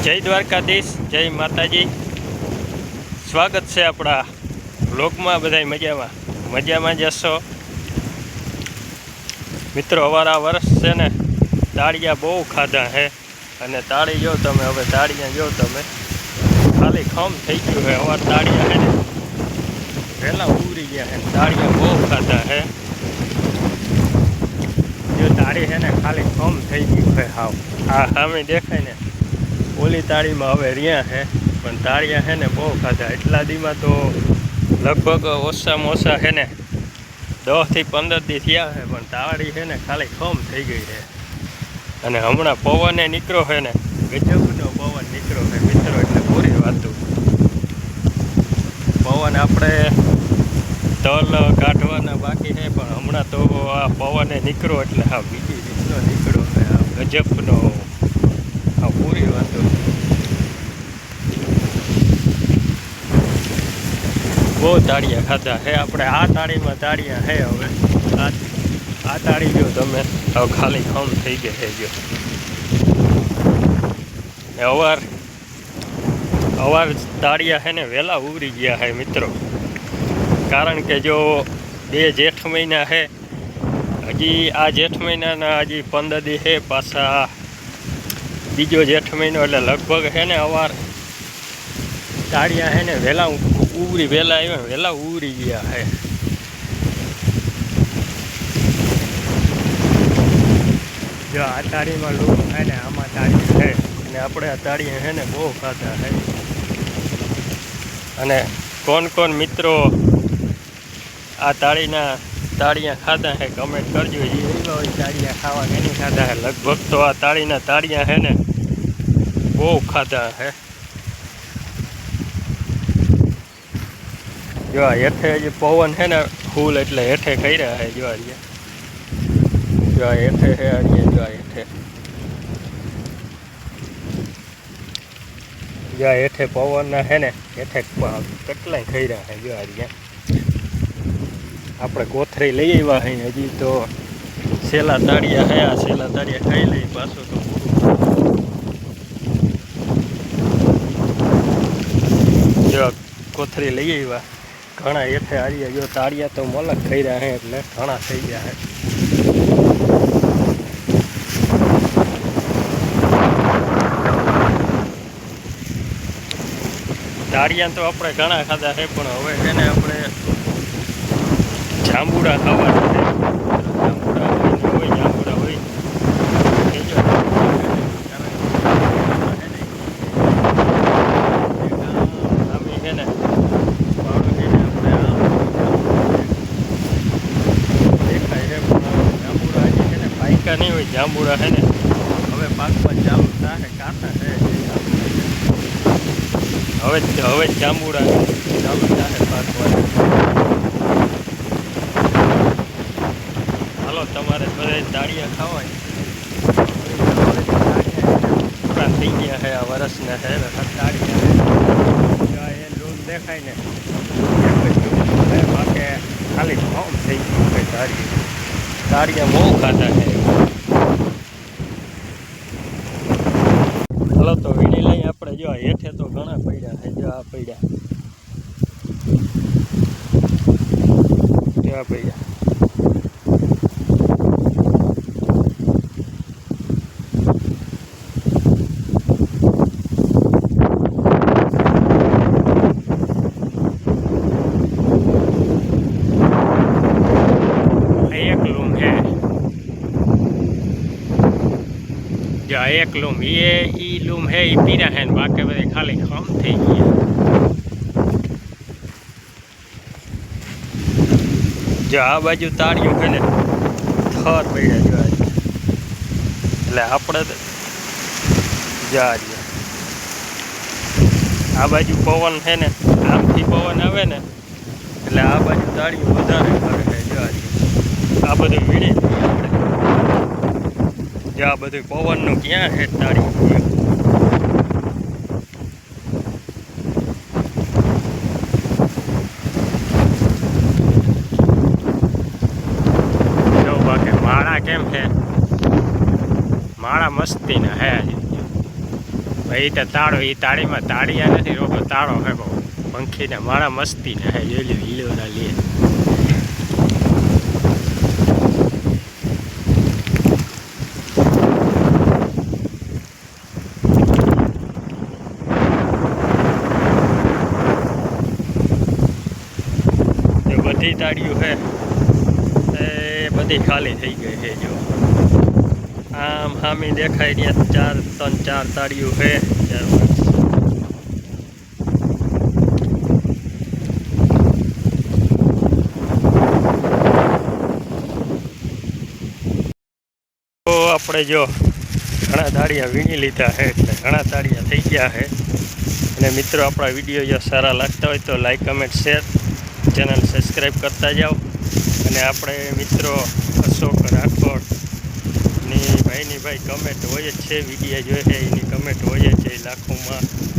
જય દ્વારકાધીશ, જય માતાજી। સ્વાગત છે આપણા વ્લોગમાં। બધાય મજામાં જશો મિત્રો। અમારા વર્ષ છે ને તાળિયા બહુ ખાધા હે, અને તાળી જો તમે, હવે તાળિયા જો તમે, ખાલી ખમ થઈ ગયું હે। અમારા તાળિયા હે ને વહેલા ઉગરી ગયા હે, તાળિયા બહુ ખાધા હે। જો તાળી છે ને ખાલી ખમ થઈ ગયું હે હાવ। આ સામે દેખાય ને ઓલી તાળીમાં હવે રહ્યા હે, પણ તાળિયા છે ને બહુ ખાધા। એટલા દીમાં તો લગભગ ઓછામાં ઓછા છે ને 10 થી 15 દી થયા છે, પણ તાળી છે ને ખાલી ખમ થઈ ગઈ છે। અને હમણાં પવને નીકળ્યો છે ને, ગજબનો પવન નીકળ્યો છે મિત્રો, એટલે પૂરી વાતું। પવન આપણે તલ કાઢવાના બાકી છે, પણ હમણાં તો આ પવને નીકળ્યો એટલે હા બીજી રીતનો નીકળ્યો છે, આ ગજબનો, આ પૂરી વાતો। બહુ તાળિયા ખાધા હે આપણે। આ તાળીમાં તાળિયા હે હવે, આ તાળી જો તમે હવે ખાલી ખમ થઈ ગઈ છે। જો અવાર તાળિયા છે ને વહેલા ઉગરી ગયા છે મિત્રો, કારણ કે જો 2 જેઠ મહિના છે, હજી આ જેઠ મહિનાના હજી 15 દી છે, પાછા બીજો જેઠ મહિનો, એટલે લગભગ છે ને અવાર તાળિયા છે ને વહેલા આવ્યા, વહેલા ઉગરી ગયા છે। જો આ તાળીમાં લૂમ છે ને, આમાં તાળી છે, અને આપણે આ તાળીએ છે ને બહુ ખાધા છે। અને કોણ મિત્રો આ તાળિયા ખાધા છે કમેન્ટ કરજો। એ એવા હોય તાળિયા ખાવા કે નહીં ખાધા છે। લગભગ તો આ તાળિયા છે ને બહુ ખાધા છે। જો આ હેઠે હજી પવન છે ને ફૂલ, એટલે હેઠે કર્યા છે। જો આ હેઠે છે, જો આ હેઠે પવનના છે ને હેઠે કેટલાય ખર્યા છે। જો આપણે કોથળી લઈ આવ્યા છે, હજી તો છેલ્લા તાળિયા છે, આ છેલ્લા તાળિયા ખાઈ લઈ પાછું તો પૂરું। જો કોથળી લઈ આવ્યા, ઘણા હેઠે હાર્યા। જો તાળિયા તો મલક ખર્યા છે, એટલે ઘણા થઈ ગયા છે। તાળિયા તો આપણે ઘણા ખાધા છે, પણ હવે છે ને આપણે જાંબુડા ખાવાના છે। જાંબુડા હોય આમી છે ને પાડું છે ને આપણે દેખાય છે, પણ જાંબુડા હજી છે ને પાયકા નહીં હોય। જાંબુડા છે ને હવે પાકમાં ચાલુ થાય, કાંટા છે હવે જાંબુડા ચાલુ થાય પાકવા। હાલો તમારે બધા તાળિયા ખાવાય પૂરા થઈ ગયા છે, આ વર્ષના છે તાળિયા। એ લૂમ દેખાય ને બાકી ખાલી ફોર્મ થઈ ગયું છે। તાળિયા બહુ ખાધા છે। હાલો તો વીણી લઈ આપણે। જો હેઠે તો ઘણા પડ્યા છે, જો આ પડ્યા, જો આ પડ્યા। એક લૂમ ઈ લૂમ હે, એ પીરા હે, બાકી બધી ખાલી ખમ થઈ ગયા। જો આ બાજુ તાળિયું છે ને થર પડ્યા, જો એટલે આપણે જો આ બાજુ પવન છે ને, આમથી પવન આવે ને એટલે આ બાજુ તાળિયું વધારે ફરે છે। જો આ બધું વીણી આપણે, જો આ બધું પવનનું ક્યાં છે તાળિયું। જો બાકી માળા કેમ છે, માળા મસ્તીના હે, ભાઈ તો તાળો એ તાળીમાં તાળિયા નથી રોકો તાળો હે બહુ પંખીને મારા મસ્તી ને હે જોઈ લો હીલોના લે બધી તાળીઓ હે એ બધી ખાલી થઈ ગઈ છે જો આમ હામી દેખાય ત્યાં 4 તાળીઓ છે 4 તો આપણે જો ઘણા તાળિયા વીણી લીધા છે એટલે ઘણા તાળિયા થઈ ગયા છે અને મિત્રો આપણા વિડીયો જો સારા લાગતા હોય તો like comment share channel subscribe કરતા જાઓ અને આપણે મિત્રો અશોક રાઠોડની ભાઈની કમેન્ટ હોય જ છે વિડીયો જોઈએ એની કમેન્ટ હોય જ છે લાખોમાં